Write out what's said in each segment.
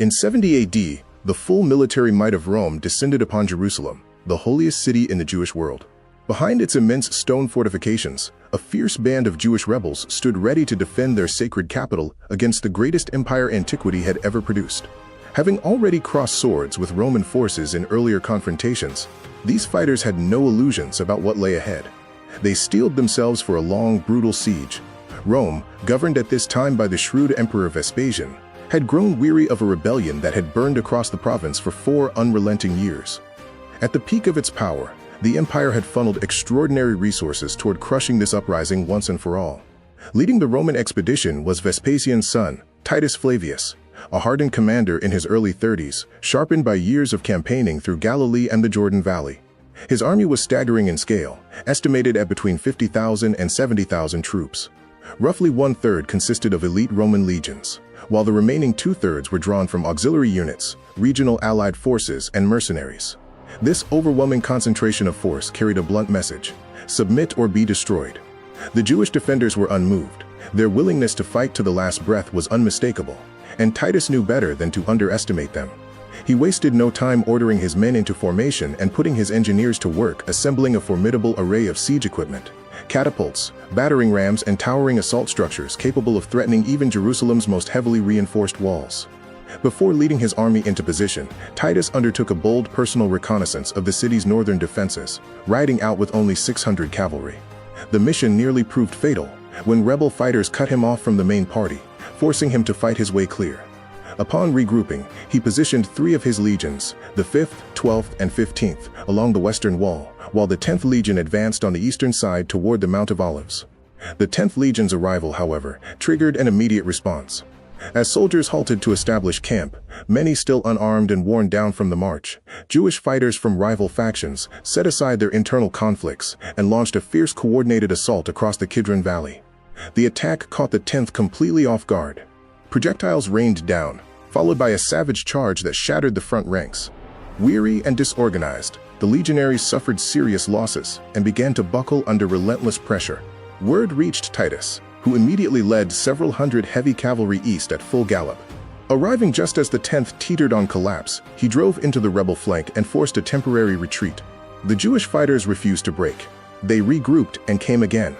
In 70 AD, the full military might of Rome descended upon Jerusalem, the holiest city in the Jewish world. Behind its immense stone fortifications, a fierce band of Jewish rebels stood ready to defend their sacred capital against the greatest empire antiquity had ever produced. Having already crossed swords with Roman forces in earlier confrontations, these fighters had no illusions about what lay ahead. They steeled themselves for a long, brutal siege. Rome, governed at this time by the shrewd Emperor Vespasian, had grown weary of a rebellion that had burned across the province for 4 unrelenting years. At the peak of its power, the empire had funneled extraordinary resources toward crushing this uprising once and for all. Leading the Roman expedition was Vespasian's son, Titus Flavius, a hardened commander in his early 30s, sharpened by years of campaigning through Galilee and the Jordan Valley. His army was staggering in scale, estimated at between 50,000 and 70,000 troops. Roughly 1/3 consisted of elite Roman legions, while the remaining 2/3 were drawn from auxiliary units, regional allied forces, and mercenaries. This overwhelming concentration of force carried a blunt message: submit or be destroyed. The Jewish defenders were unmoved. Their willingness to fight to the last breath was unmistakable, and Titus knew better than to underestimate them. He wasted no time ordering his men into formation and putting his engineers to work assembling a formidable array of siege equipment: catapults, battering rams, and towering assault structures capable of threatening even Jerusalem's most heavily reinforced walls. Before leading his army into position, Titus undertook a bold personal reconnaissance of the city's northern defenses, riding out with only 600 cavalry. The mission nearly proved fatal when rebel fighters cut him off from the main party, forcing him to fight his way clear. Upon regrouping, he positioned 3 of his legions, the 5th, 12th, and 15th, along the western wall, while the 10th Legion advanced on the eastern side toward the Mount of Olives. The 10th Legion's arrival, however, triggered an immediate response. As soldiers halted to establish camp, many still unarmed and worn down from the march, Jewish fighters from rival factions set aside their internal conflicts and launched a fierce coordinated assault across the Kidron Valley. The attack caught the 10th completely off guard. Projectiles rained down, followed by a savage charge that shattered the front ranks. Weary and disorganized, the legionaries suffered serious losses and began to buckle under relentless pressure. Word reached Titus, who immediately led several hundred heavy cavalry east at full gallop. Arriving just as the 10th teetered on collapse, he drove into the rebel flank and forced a temporary retreat. The Jewish fighters refused to break. They regrouped and came again.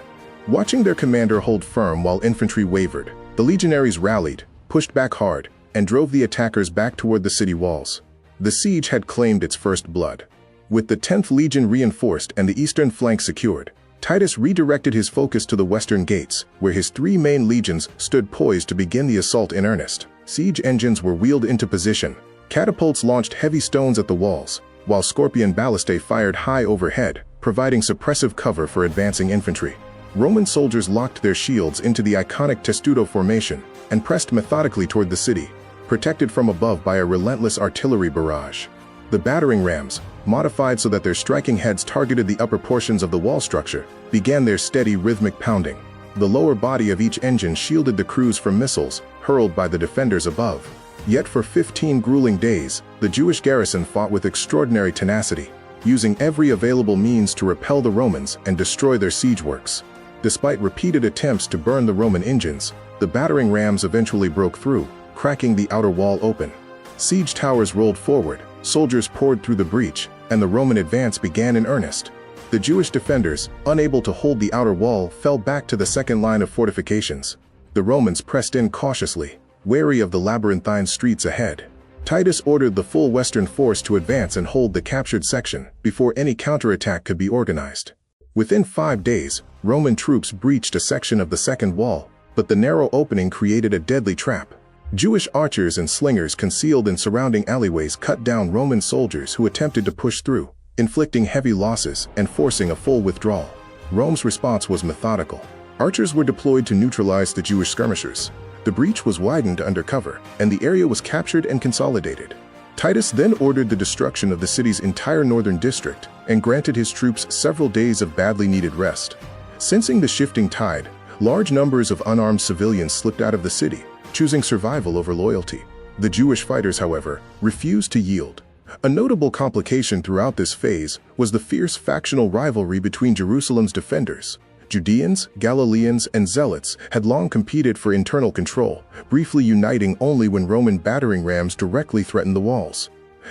Watching their commander hold firm while infantry wavered, the legionaries rallied, pushed back hard, and drove the attackers back toward the city walls. The siege had claimed its first blood. With the 10th Legion reinforced and the eastern flank secured, Titus redirected his focus to the western gates, where his 3 main legions stood poised to begin the assault in earnest. Siege engines were wheeled into position. Catapults launched heavy stones at the walls, while Scorpion ballistae fired high overhead, providing suppressive cover for advancing infantry. Roman soldiers locked their shields into the iconic testudo formation and pressed methodically toward the city, protected from above by a relentless artillery barrage. The battering rams, modified so that their striking heads targeted the upper portions of the wall structure, began their steady rhythmic pounding. The lower body of each engine shielded the crews from missiles hurled by the defenders above. Yet for 15 grueling days, the Jewish garrison fought with extraordinary tenacity, using every available means to repel the Romans and destroy their siege works. Despite repeated attempts to burn the Roman engines, the battering rams eventually broke through, cracking the outer wall open. Siege towers rolled forward, soldiers poured through the breach, and the Roman advance began in earnest. The Jewish defenders, unable to hold the outer wall, fell back to the second line of fortifications. The Romans pressed in cautiously, wary of the labyrinthine streets ahead. Titus ordered the full western force to advance and hold the captured section before any counterattack could be organized. Within 5 days, Roman troops breached a section of the second wall, but the narrow opening created a deadly trap. Jewish archers and slingers concealed in surrounding alleyways cut down Roman soldiers who attempted to push through, inflicting heavy losses and forcing a full withdrawal. Rome's response was methodical. Archers were deployed to neutralize the Jewish skirmishers. The breach was widened under cover, and the area was captured and consolidated. Titus then ordered the destruction of the city's entire northern district and granted his troops several days of badly needed rest. Sensing the shifting tide, large numbers of unarmed civilians slipped out of the city, choosing survival over loyalty. The Jewish fighters, however, refused to yield. A notable complication throughout this phase was the fierce factional rivalry between Jerusalem's defenders. Judeans, Galileans, and Zealots had long competed for internal control, briefly uniting only when Roman battering rams directly threatened the walls.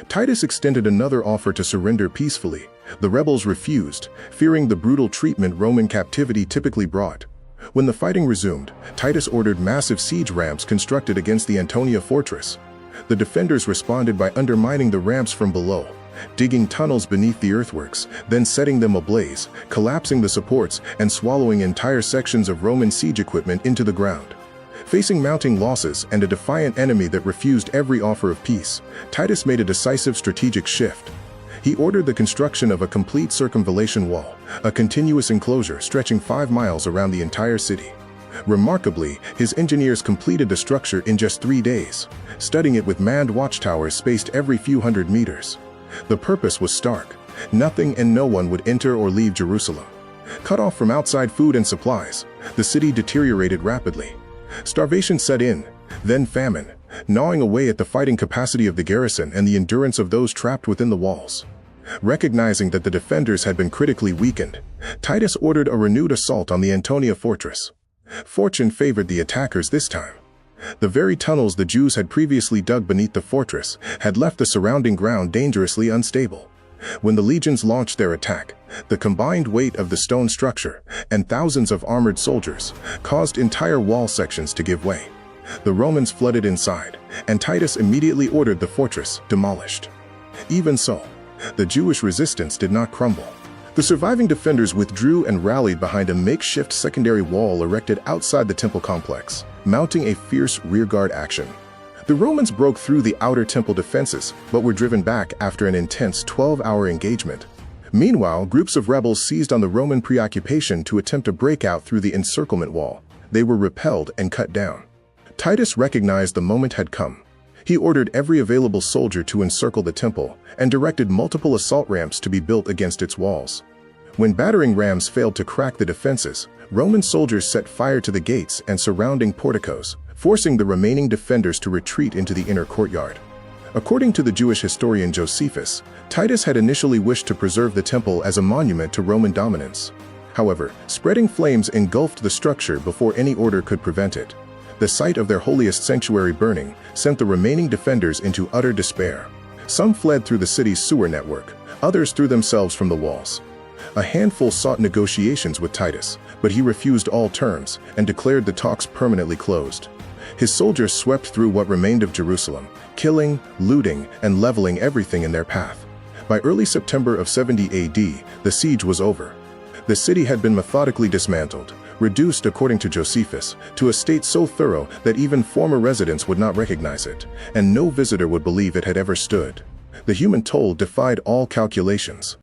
Titus extended another offer to surrender peacefully. The rebels refused, fearing the brutal treatment Roman captivity typically brought. When the fighting resumed, Titus ordered massive siege ramps constructed against the Antonia fortress. The defenders responded by undermining the ramps from below, digging tunnels beneath the earthworks, then setting them ablaze, collapsing the supports, and swallowing entire sections of Roman siege equipment into the ground. Facing mounting losses and a defiant enemy that refused every offer of peace, Titus made a decisive strategic shift. He ordered the construction of a complete circumvallation wall, a continuous enclosure stretching 5 miles around the entire city. Remarkably, his engineers completed the structure in just 3 days, studding it with manned watchtowers spaced every few hundred meters. The purpose was stark: nothing and no one would enter or leave Jerusalem. Cut off from outside food and supplies, the city deteriorated rapidly. Starvation set in, then famine, gnawing away at the fighting capacity of the garrison and the endurance of those trapped within the walls. Recognizing that the defenders had been critically weakened, Titus ordered a renewed assault on the Antonia fortress. Fortune favored the attackers this time. The very tunnels the Jews had previously dug beneath the fortress had left the surrounding ground dangerously unstable. When the legions launched their attack, the combined weight of the stone structure and thousands of armored soldiers caused entire wall sections to give way. The Romans flooded inside, and Titus immediately ordered the fortress demolished. Even so, the Jewish resistance did not crumble. The surviving defenders withdrew and rallied behind a makeshift secondary wall erected outside the temple complex, mounting a fierce rearguard action. The Romans broke through the outer temple defenses, but were driven back after an intense 12-hour engagement. Meanwhile, groups of rebels seized on the Roman preoccupation to attempt a breakout through the encirclement wall. They were repelled and cut down. Titus recognized the moment had come. He ordered every available soldier to encircle the temple and directed multiple assault ramps to be built against its walls. When battering rams failed to crack the defenses, Roman soldiers set fire to the gates and surrounding porticos, forcing the remaining defenders to retreat into the inner courtyard. According to the Jewish historian Josephus, Titus had initially wished to preserve the temple as a monument to Roman dominance. However, spreading flames engulfed the structure before any order could prevent it. The sight of their holiest sanctuary burning sent the remaining defenders into utter despair. Some fled through the city's sewer network, others threw themselves from the walls. A handful sought negotiations with Titus, but he refused all terms and declared the talks permanently closed. His soldiers swept through what remained of Jerusalem, killing, looting, and leveling everything in their path. By early September of 70 AD, the siege was over. The city had been methodically dismantled, reduced, according to Josephus, to a state so thorough that even former residents would not recognize it, and no visitor would believe it had ever stood. The human toll defied all calculations.